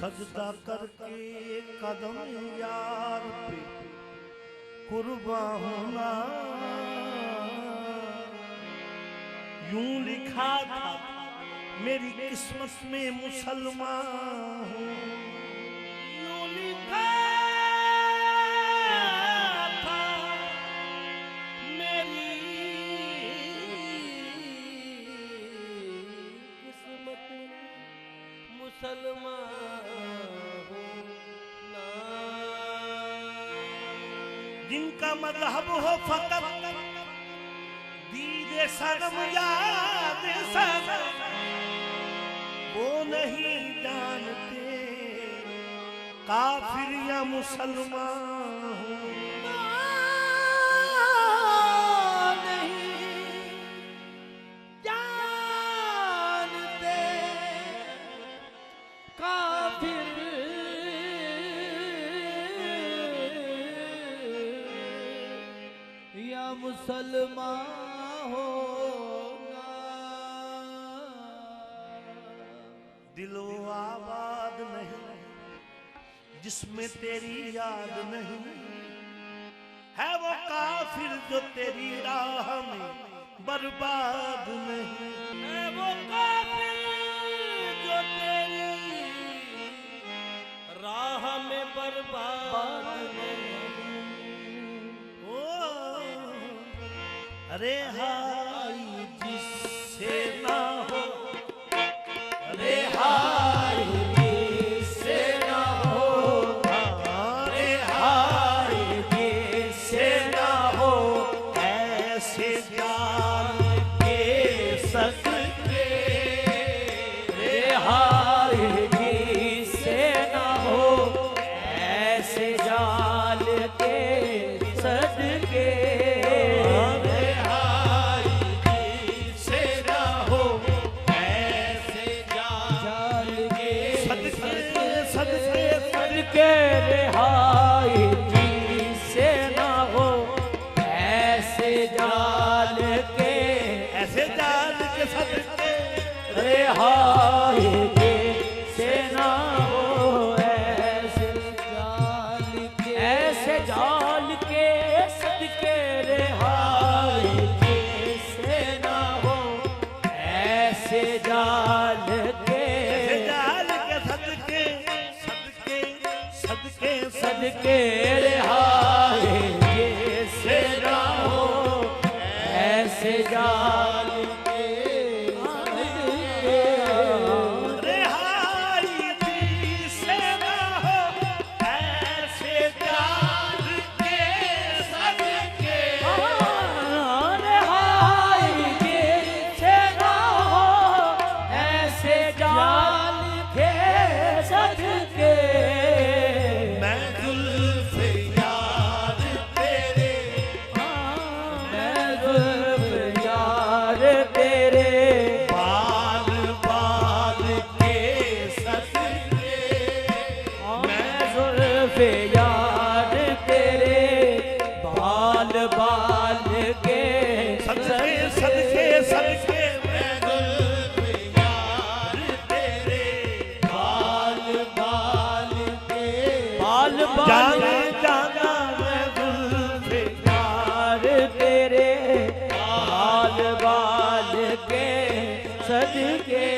सजदा करके कदम यार पे कुर्बान होना। यूं लिखा था मेरी किस्मत में मुसलमान हूँ, यूं लिखा था मेरी किस्मत में मुसलमान हूँ ना। जिनका मजहब हो फकत दीदे सनम याद सनम, वो नहीं जानते काफिर या मुसलमान हूँ ना। नहीं जानते काफिर या मुसलमान होगा। दिलो आबाद नहीं जिसमें तेरी याद नहीं, है वो काफिर जो तेरी राह में बर्बाद नहीं, है वो काफिर जो तेरी राह में बर्बाद नहीं। अरे हाय जिससे ना हो, अरे हाय जिससे ना हो, अरे हाय जिससे ना हो, ऐसे जान के सकते, अरे हाय जिससे ना हो, ऐसे जान के सदके। रिहाई जिससे ना हो, ऐसे जाल के, ऐसे जाल के सदके, रिहाई जिससे ना हो, ऐसे जाल के, ऐसे जाल के सदके, रिहाई जिससे ना हो, ऐसे जाल के, ऐसे जाल के सदके, सदके रिहाई जिससे ना हो, ऐसे जाल के सदके, रिहाई जिससे ना हो, ऐसे जाल के सदके, रिहाई जिससे ना हो, ऐसे जाल के सदके। यार तेरे बाल बाल के सदके, सदके सदके, मैं जुल्फ़े यार तेरे बाल बाल के, बाल बाल जाना मैं जुल्फ़े यार तेरे बाल बाल के सदके।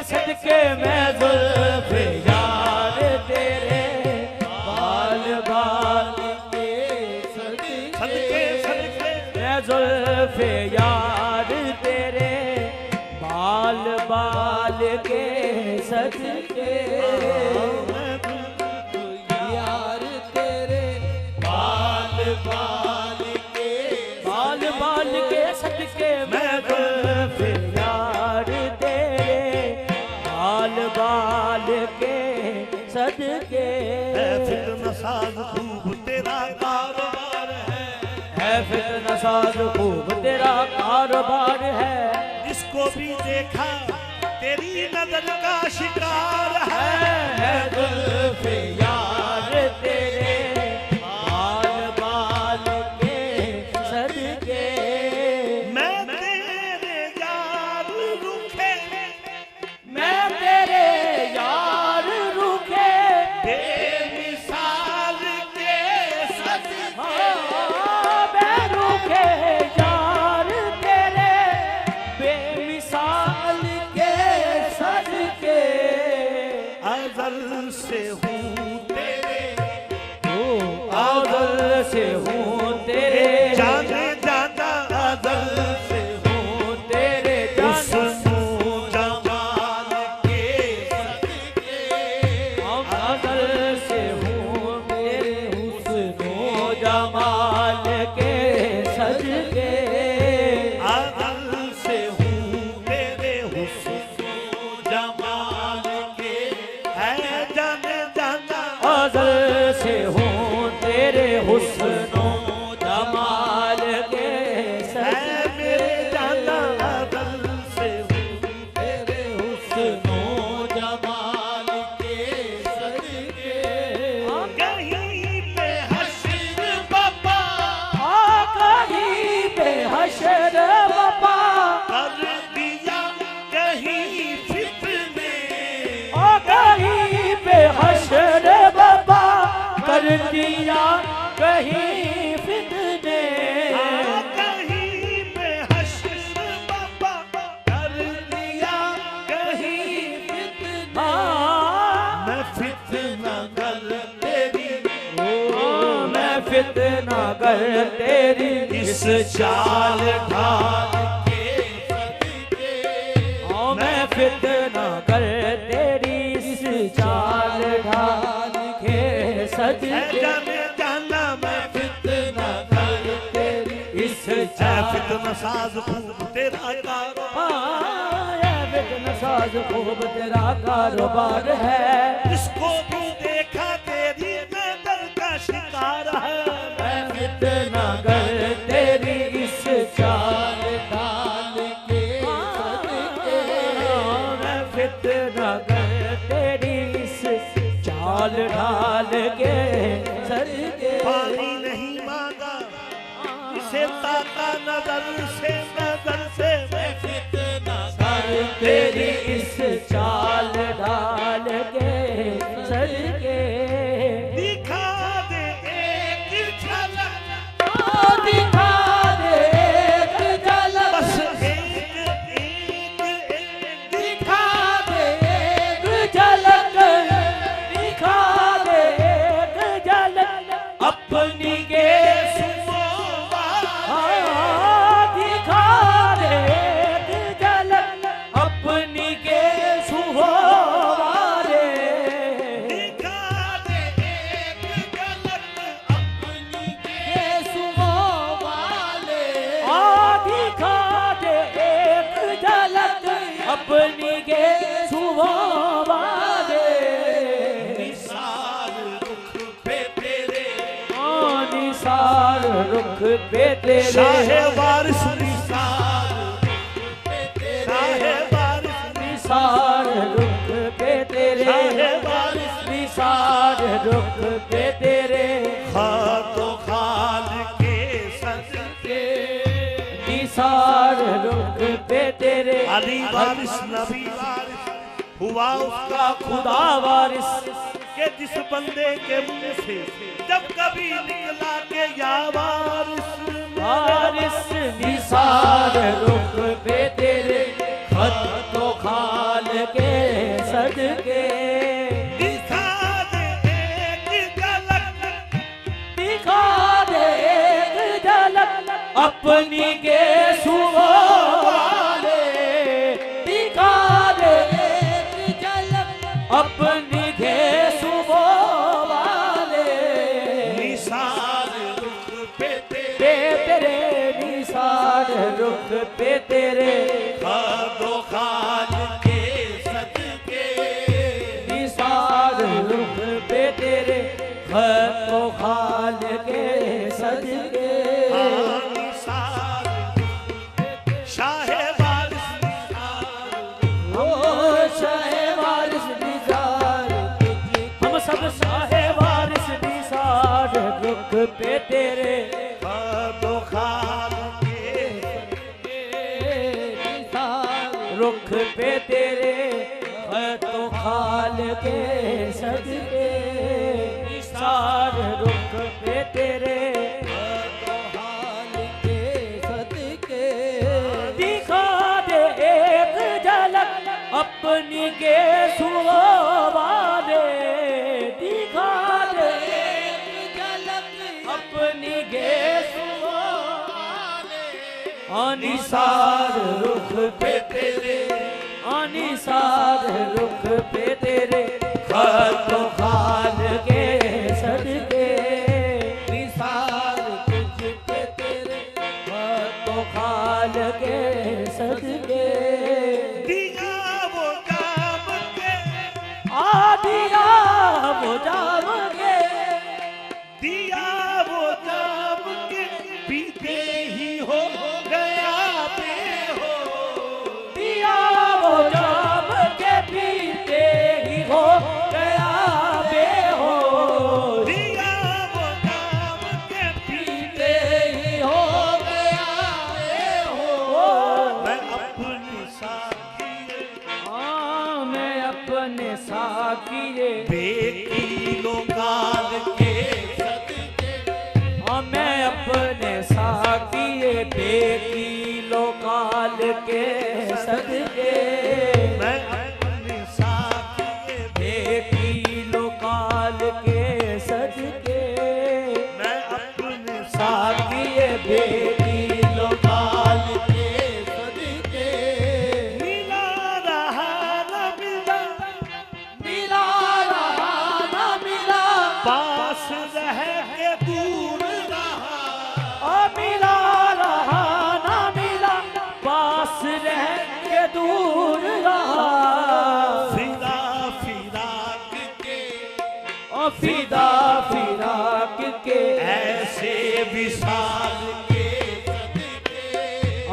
सदके मैं जुल्फ़े यार तेरे बाल बाल के सदके, सदके मैं जुल्फ़े यार तेरे बाल बाल के सदके। यार तेरे बाल बाल के बाल के सदके। है फितना साज खूब तेरा कारोबार है फितना साज खूब तेरा कारोबार है। जिसको भी देखा तेरी नजर का शिकार है जुल्फ़े यार तेरे बाल बाल के सदके। मैं तेरे यार रुखे, मैं तेरे यार रुखे बेमिसाल के सदके। मैं रुखे यार तेरे बेमिसाल के सदके। अज़ल से हूँ तेरे, अज़ल से हूँ तेरे जाने जाना अज़ल से हूँ तेरे हुस्न जमाल के सदके। अज़ल से हूँ तेरे हुस्नो जमाल के सदके। अज़ल से हूँ तेरे हुस्न जमाल के, है जाने जाना अज़ल से हूँ तेरे हुस्नो जमाल के है मेरे जाना। अज़ल से हूँ तेरे हुस्न जमाल के सदके। कहीं पे हश्र बाबा कहीं पे हशर बाबा कर दिया, कहीं फितने कहीं पे हशर बाबा कर दिया कहीं फितने। कहीं पे हश्र बाबा कर दिया, कहीं फितने। मैं फितना कर तेरी, मैं फितना कर तेरी इस चाल ढाल के सदके। मैं फितना कर तेरी इस चाल ढाल के है सदके। जाने जाना मैं फितना कर तेरी इस है चाल फितना साज खूब तेरा कारोबार। फितना साज खूब तेरा कारोबार है। जिसको भी देखा तेरी नजर का शिकार है। मैं फितना कर तेरी इस चाल ढाल के सदके। मैं फितना कर तेरी इस चाल ढाल के सदके। पानी नहीं मांगा इसे ताका नजर से, नजर से मैं फितना कर तेरी इस चाल ढाल के सदके। दिखा दे एक झलक, दिखा दे एक झलक, बस एक दिखा दे एक झलक, दिखा दे एक झलक अपनी के दिखा दे एक झलक अपनी के सुहारे। दिखा दे एक झलक अपनी के सुहारे दिखा दे एक झलक अपनी के सुहारे। निसार रुख पे तेरे, निसार रुख पे तेरे शाहे वारिस निसार पे तेरे, शाहे वारिस निसार रुख पे तेरे शाहे वारिस निसार रुख पे तेरे। खातो खाल के सदके। निसार रुख पे तेरे अली वारिस नबी वारिस हुआ उसका खुदा वारिस के जिस बंदे के मुंह से जब कभी निकला के या वारिस वारिस निसार रुख पे तेरे खत तो खाल के सदके। दिखा दे एक झलक, दिखा दे एक झलक अपनी के सुवाले। दिखा दे एक झलक अपनी के सुवाले। निसार रुख पे तेरे निसार रुख पे तेरे खादो खाल के सदके। है तो खाल के सदके शाहे वारिस ओ शाहे वारिस निसार हम सब शाहे वारिस निसार रुख पे तेरे तो खाल रुख पे तेरे है तो खाल के सदके निसार रुख पे तेरे है तो खाल के सदके दिखा दे एक झलक अपनी के सुवारे दिखा दे एक झलक अपनी के सुवारे अनिसार रुख पे तेरे अनिसार रुख पे तेरे तो खाल के सदके निसार तुझ पे तेरे तो खाल के सदके दिया वो काम के आ दिया वो जाम के दिया वो काम के पीते ही हो गया बेहो दिया वो जाम के पीते ही हो गया बेहोश दिया वो काम के पीते ही हो गया बेहोश मैं अपनी साथी हाँ मैं अपने साकिए बेकीलो काल के हाँ मैं अपने साकिए बेकीलो काल के सदके मैं अपनी साथी बेकीलो काल के सदके मैं अपने साकिए बेकीलो काल के सदके मिला रहा न मिला मिला रहा ना मिला पास रह के दूर रहा मिला रहा ना मिला पास रह के दूर रहा फिदा फिराक के ओ फिदा फिराक के ऐसे विशाल के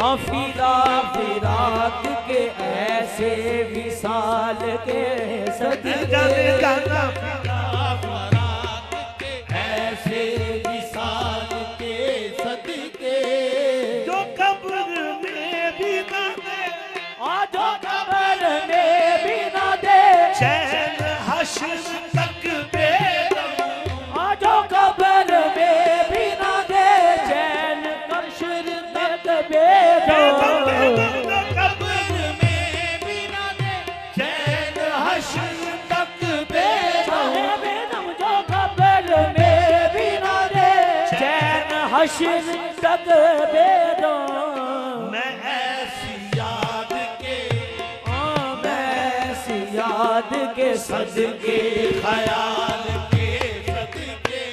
ओ फिदा फिराक के ऐसे विशाल के जन सदके जाना ऐसे विशाल के सदके जो कब्र में भी न दे आज कबर में भी ना दे चैन हश्र तक बेदम आज कबर में भी ना दे चैन कशर तक बेदम बेदो कब्र में भी न दे चैन हश्र तक बेदम बेदम जो कबर में भी ना दे चैन हशर तक बेदो मैं ऐसी याद के मैं सी याद के सदके ख्याल के सदके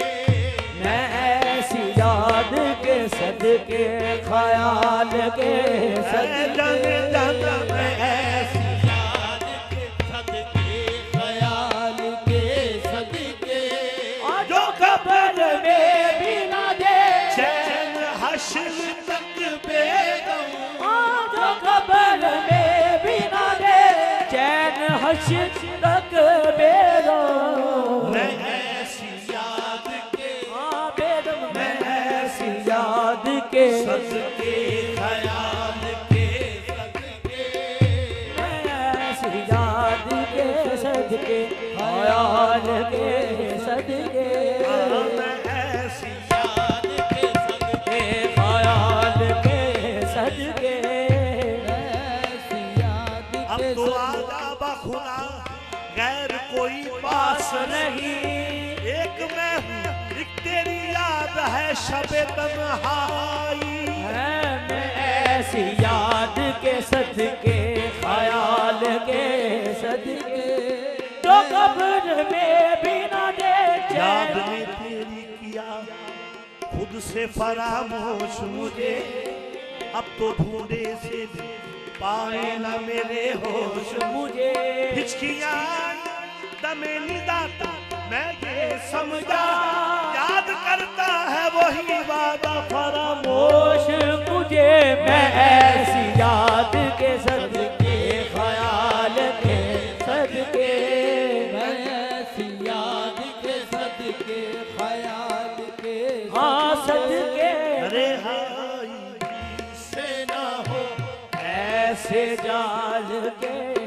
मैं ऐसी याद के सदके ख्याल के जन सदके जाना मैं ऐसी याद के सदके ख्याल के सदके जो कबर में भी ना दे चैन हश्र तक बेदम जो कबर में भी ना दे चैन हशर तक बेदो मैं ऐसी याद के बेदम मैं ऐसी याद के सदके ख्याल के सदके मैं ऐसी याद के सदके ख्याल के सदके मैं ऐसी याद के सदके ख्याल के सदके ऐसी याद अब के तो आजा बखुदा गैर कोई पास नहीं एक मैं हूँ एक तेरी याद है शबे तन्हाई मैं ऐसी याद के सदके ख्याल के सदके जो कब्र में भी ना दे याद चैन में तेरी किया खुद से फरामोश मुझे अब तो ढूंढे से पाए न मेरे होश मुझे हिचकियां दमे निदाता मैं ये समझा, याद करता है वही वादा फरामोश मुझे मैं ऐसी याद के सदके, ख्याल के सदके, मैं ऐसी याद के सदके, ख्याल के हाँ सदके, अरे हाय से ना हो ऐसे जाल के